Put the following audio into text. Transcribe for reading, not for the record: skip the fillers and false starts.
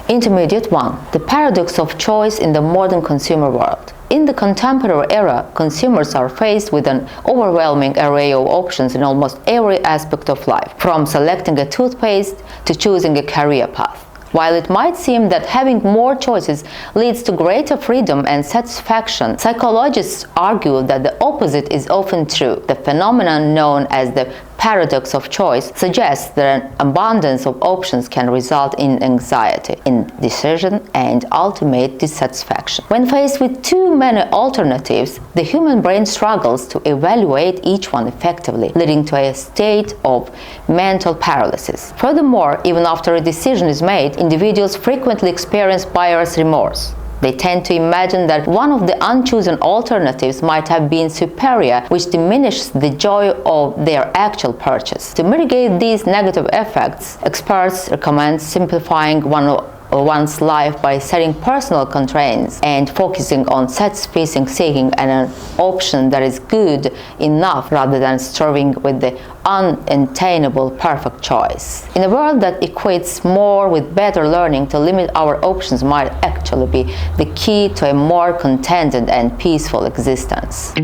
Intermediate 1. The paradox of choice in the modern consumer world. In the contemporary era, consumers are faced with an overwhelming array of options in almost every aspect of life, from selecting a toothpaste to choosing a career path. While it might seem that having more choices leads to greater freedom and satisfaction, psychologists argue that the opposite is often true. The phenomenon known as the paradox of choice suggests that an abundance of options can result in anxiety, indecision, and ultimate dissatisfaction. When faced with too many alternatives, the human brain struggles to evaluate each one effectively, leading to a state of mental paralysis. Furthermore, even after a decision is made, individuals frequently experience buyer's remorse. They tend to imagine that one of the unchosen alternatives might have been superior, which diminishes the joy of their actual purchase. To mitigate these negative effects, experts recommend simplifying one's life by setting personal constraints and focusing on seeking an option that is good enough rather than striving with the unattainable perfect choice. In a world that equates more with better, learning to limit our options might actually be the key to a more contented and peaceful existence.